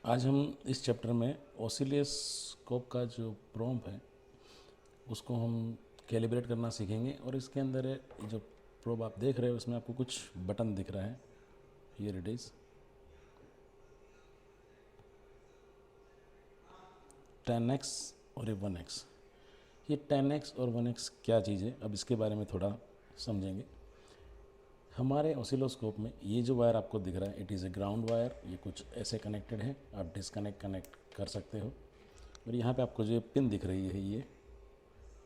आज हम इस चैप्टर में ऑसिलोस्कोप का जो प्रोब है उसको हम कैलिब्रेट करना सीखेंगे। और इसके अंदर ये जो प्रोब आप देख रहे हो इसमें आपको कुछ बटन दिख रहा है। हियर इट इज़ 10x और ये 1x। ये 10x और 1x क्या चीज़ है, अब इसके बारे में थोड़ा समझेंगे। हमारे ऑसिलोस्कोप में ये जो वायर आपको दिख रहा है it is a ground wire. ये कुछ ऐसे कनेक्टेड है, आप कनेक्ट कर सकते हो। और यहाँ पे आपको जो पिन दिख रही है ये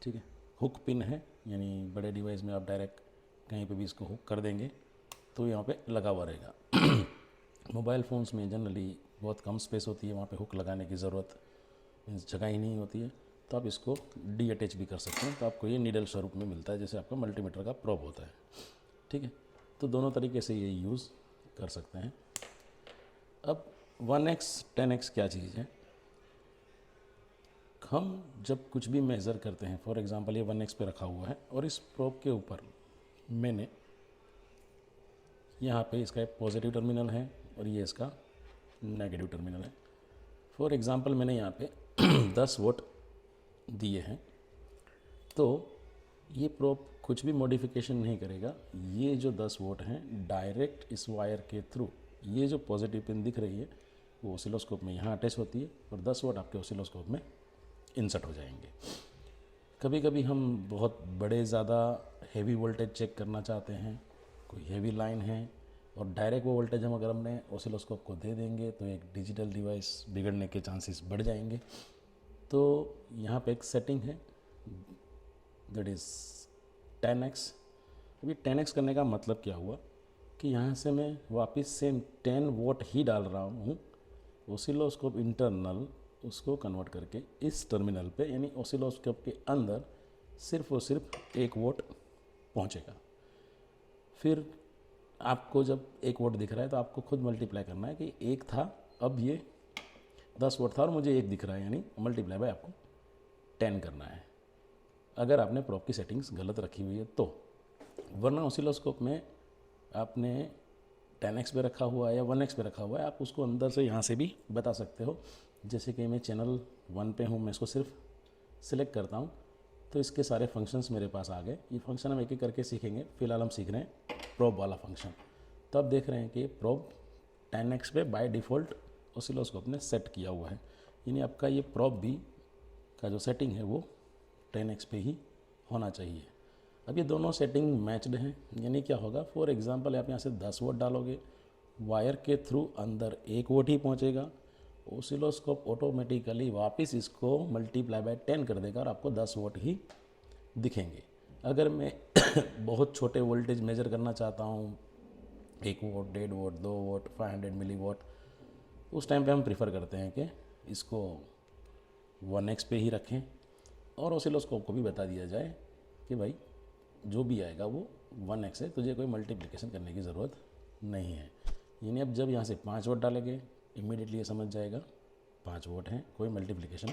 ठीक है हुक पिन है, यानी बड़े डिवाइस में आप डायरेक्ट कहीं पे भी इसको हुक कर देंगे तो यहाँ पे लगा हुआ रहेगा। मोबाइल फ़ोन्स में जनरली बहुत कम स्पेस होती है, वहाँ पे हुक लगाने की ज़रूरत मीन्स जगह ही नहीं होती है, तो आप इसको डी अटैच भी कर सकते हैं। तो आपको ये नीडल स्वरूप में मिलता है जैसे आपका मल्टीमीटर का प्रोब होता है। ठीक है, तो दोनों तरीके से ये यूज़ कर सकते हैं। अब 1x 10x क्या चीज़ है, हम जब कुछ भी मेज़र करते हैं, फॉर एग्जांपल ये 1x पे रखा हुआ है और इस प्रोब के ऊपर मैंने यहाँ पे इसका एक पॉजिटिव टर्मिनल है और ये इसका नेगेटिव टर्मिनल है। फॉर एग्जांपल मैंने यहाँ पे 10 वोल्ट दिए हैं, तो ये प्रोब कुछ भी मॉडिफिकेशन नहीं करेगा। ये जो 10 वोल्ट हैं डायरेक्ट इस वायर के थ्रू ये जो पॉजिटिव पिन दिख रही है वो ऑसिलोस्कोप में यहाँ अटैच होती है और 10 वोल्ट आपके ऑसिलोस्कोप में इंसर्ट हो जाएंगे। कभी कभी हम बहुत बड़े ज़्यादा हेवी वोल्टेज चेक करना चाहते हैं, कोई हेवी लाइन है और डायरेक्ट वो वोल्टेज हम अगर हमने ऑसिलोस्कोप को दे देंगे तो एक डिजिटल डिवाइस बिगड़ने के चांसेस बढ़ जाएंगे। तो यहाँ पे एक सेटिंग है दैट इज़ 10x। अभी 10x करने का मतलब क्या हुआ कि यहाँ से मैं वापस सेम 10 वोल्ट ही डाल रहा हूँ, ऑसिलोस्कोप इंटरनल उसको कन्वर्ट करके इस टर्मिनल पे यानी ऑसिलोस्कोप के अंदर सिर्फ और सिर्फ 1 वोल्ट पहुँचेगा। फिर आपको जब 1 वोल्ट दिख रहा है तो आपको खुद मल्टीप्लाई करना है कि 1 था, अब ये 10 वोल्ट था और मुझे 1 दिख रहा है, यानी मल्टीप्लाई बाय आपको 10 करना है अगर आपने प्रोब की सेटिंग्स गलत रखी हुई है तो। वरना ऑसिलोस्कोप में आपने 10x पे रखा हुआ है या 1x पे रखा हुआ है, आप उसको अंदर से यहाँ से भी बता सकते हो। जैसे कि मैं चैनल 1 पे हूँ, मैं इसको सिर्फ सिलेक्ट करता हूँ तो इसके सारे फंक्शंस मेरे पास आ गए। ये फंक्शन हम एक एक करके सीखेंगे, फिलहाल हम सीख रहे हैं प्रोब वाला फंक्शन। तो आप देख रहे हैं कि प्रोब 10x पे बाय डिफ़ॉल्ट ऑसिलोस्कोप ने सेट किया हुआ है, यानी आपका ये प्रोब भी का जो सेटिंग है वो 10x पे ही होना चाहिए। अब ये दोनों सेटिंग मैच्ड हैं, यानी क्या होगा, फॉर एग्जांपल आप यहाँ से 10 वोल्ट डालोगे, वायर के थ्रू अंदर 1 वोल्ट ही पहुँचेगा, ऑसिलोस्कोप ऑटोमेटिकली वापस इसको मल्टीप्लाई बाय 10 कर देगा और आपको 10 वोल्ट ही दिखेंगे। अगर मैं बहुत छोटे वोल्टेज मेजर करना चाहता हूँ, 1 volt, 1.5 volt, 2 volt, 500 millivolt, उस टाइम पे हम प्रीफर करते हैं कि इसको 1x पे ही रखें और ऑसिलोस्कोप को भी बता दिया जाए कि भाई जो भी आएगा वो 1x है, तुझे कोई मल्टीप्लिकेशन करने की ज़रूरत नहीं है। यानी अब जब यहाँ से 5 वोल्ट डालेंगे इमीडिएटली ये समझ जाएगा 5 वोल्ट हैं, कोई मल्टीप्लिकेशन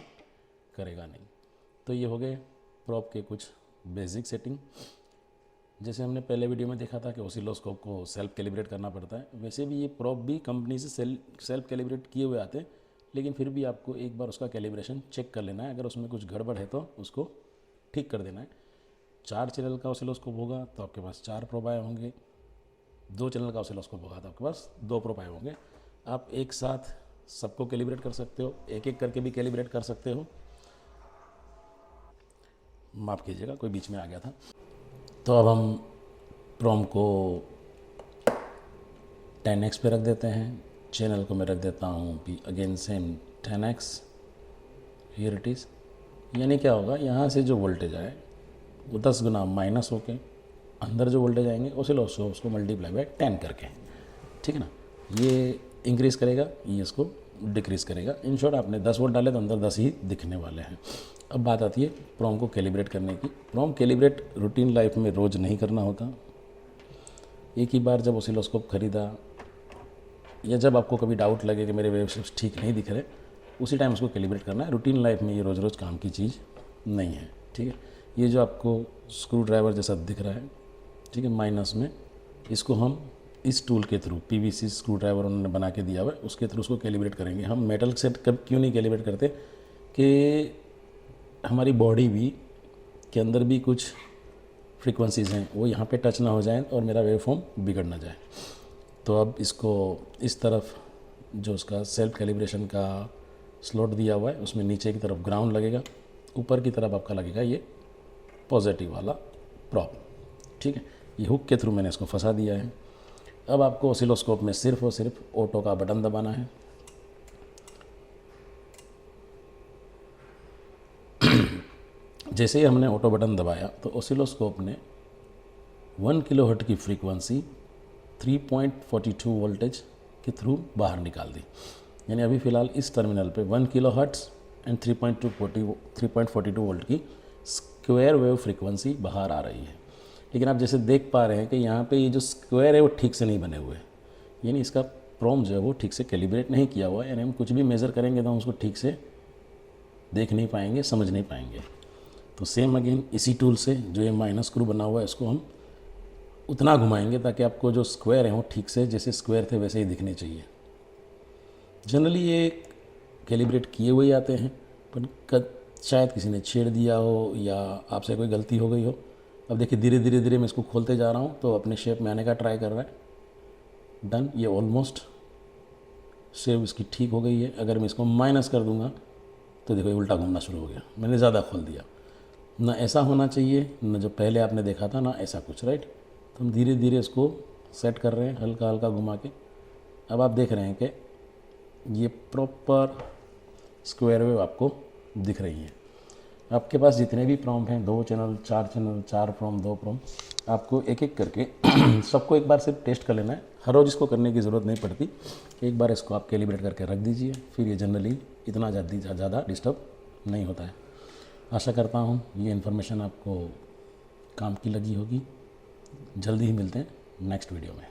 करेगा नहीं। तो ये हो गए प्रोब के कुछ बेसिक सेटिंग। जैसे हमने पहले वीडियो में देखा था कि ऑसिलोस्कोप को सेल्फ कैलिब्रेट करना पड़ता है, वैसे भी ये प्रोब भी कंपनी से सेल्फ कैलिब्रेट किए हुए आते हैं, लेकिन फिर भी आपको एक बार उसका कैलिब्रेशन चेक कर लेना है। अगर उसमें कुछ गड़बड़ है तो उसको ठीक कर देना है। 4 चैनल का ऑसिलोस्कोप होगा तो आपके पास 4 प्रोब आए होंगे, 2 चैनल का ऑसिलोस्कोप होगा तो आपके पास 2 प्रोब आए होंगे। आप एक साथ सबको कैलिब्रेट कर सकते हो, एक एक करके भी कैलिब्रेट कर सकते हो। माफ़ कीजिएगा, कोई बीच में आ गया था। तो अब हम प्रोब को 10x पे रख देते हैं, चैनल को मैं रख देता हूँ भी again same 10x। Here it is, यानी क्या होगा, यहाँ से जो वोल्टेज आए वो 10 गुना माइनस होके अंदर जो वोल्टेज आएंगे ऑसिलोस्कोप उसको मल्टीप्लाई बाय 10 करके, ठीक है ना। ये इंक्रीज़ करेगा, ये इसको डिक्रीज़ करेगा। इन शॉर्ट आपने 10 वोल्ट डाले तो अंदर 10 ही दिखने वाले हैं। अब बात आती है प्रोब को कैलिब्रेट करने की। प्रोब कैलिब्रेट रूटीन लाइफ में रोज़ नहीं करना होता। एक ही बार जब ऑसिलोस्कोप ख़रीदा या जब आपको कभी डाउट लगे कि मेरे वेवशेप्स ठीक नहीं दिख रहे, उसी टाइम उसको कैलिब्रेट करना है। रूटीन लाइफ में ये रोज़ रोज़ काम की चीज़ नहीं है, ठीक है। ये जो आपको स्क्रू ड्राइवर जैसा दिख रहा है, ठीक है, माइनस में, इसको हम इस टूल के थ्रू पीवीसी स्क्रू ड्राइवर उन्होंने बना के दिया हुआ है, उसके थ्रू उसको कैलिब्रेट करेंगे। हम मेटल से कब क्यों नहीं कैलिब्रेट करते कि हमारी बॉडी भी के अंदर भी कुछ फ्रीक्वेंसीज़ हैं, वो यहाँ पे टच ना हो जाएं और मेरा वेवफॉर्म बिगड़ ना जाए। तो अब इसको इस तरफ जो उसका सेल्फ कैलिब्रेशन का स्लॉट दिया हुआ है उसमें नीचे की तरफ ग्राउंड लगेगा, ऊपर की तरफ आपका लगेगा ये पॉजिटिव वाला प्रॉप। ठीक है, ये हुक के थ्रू मैंने इसको फंसा दिया है। अब आपको ऑसिलोस्कोप में सिर्फ और सिर्फ ऑटो का बटन दबाना है। जैसे ही हमने ऑटो बटन दबाया तो ऑसिलोस्कोप ने 1 किलोहर्ट्ज़ की फ्रीक्वेंसी 3.42 वोल्टेज के थ्रू बाहर निकाल दी। यानी अभी फ़िलहाल इस टर्मिनल पे 1 किलोहर्ट्ज़ एंड 3.42 वोल्ट की स्क्वायर वेव फ्रीक्वेंसी बाहर आ रही है। लेकिन आप जैसे देख पा रहे हैं कि यहाँ पे ये जो स्क्वायर है वो ठीक से नहीं बने हुए, यानी इसका प्रोम जो है वो ठीक से कैलिब्रेट नहीं किया हुआ है। यानी हम कुछ भी मेज़र करेंगे तो हम उसको ठीक से देख नहीं पाएंगे, समझ नहीं पाएंगे। तो सेम अगेन इसी टूल से जो ये माइनस स्क्रू बना हुआ है इसको हम उतना घुमाएंगे ताकि आपको जो स्क्वायर है वो ठीक से जैसे स्क्वायर थे वैसे ही दिखने चाहिए। जनरली ये कैलिब्रेट किए हुए आते हैं, पर शायद किसी ने छेड़ दिया हो या आपसे कोई गलती हो गई हो। अब देखिए धीरे धीरे धीरे मैं इसको खोलते जा रहा हूँ तो अपने शेप में आने का ट्राई कर रहा है। डन, ये ऑलमोस्ट शेप इसकी ठीक हो गई है। अगर मैं इसको माइनस कर दूंगा तो देखो ये उल्टा घूमना शुरू हो गया, मैंने ज़्यादा खोल दिया। ना ऐसा होना चाहिए, ना जो पहले आपने देखा था, ना ऐसा कुछ, राइट। तो हम धीरे धीरे इसको सेट कर रहे हैं हल्का हल्का घुमा के। अब आप देख रहे हैं कि ये प्रॉपर स्क्वायर वेव आपको दिख रही है। आपके पास जितने भी प्रॉम्प्ट हैं, 2 चैनल, 4 चैनल, 4 प्रॉम्प्ट, 2 प्रॉम्प्ट, आपको एक एक करके सबको एक बार सिर्फ टेस्ट कर लेना है। हर रोज़ इसको करने की ज़रूरत नहीं पड़ती। एक बार इसको आप कैलिब्रेट करके रख दीजिए, फिर ये जनरली इतना ज़्यादा डिस्टर्ब नहीं होता है। आशा करता हूँ ये इन्फॉर्मेशन आपको काम की लगी होगी। जल्दी ही मिलते हैं नेक्स्ट वीडियो में।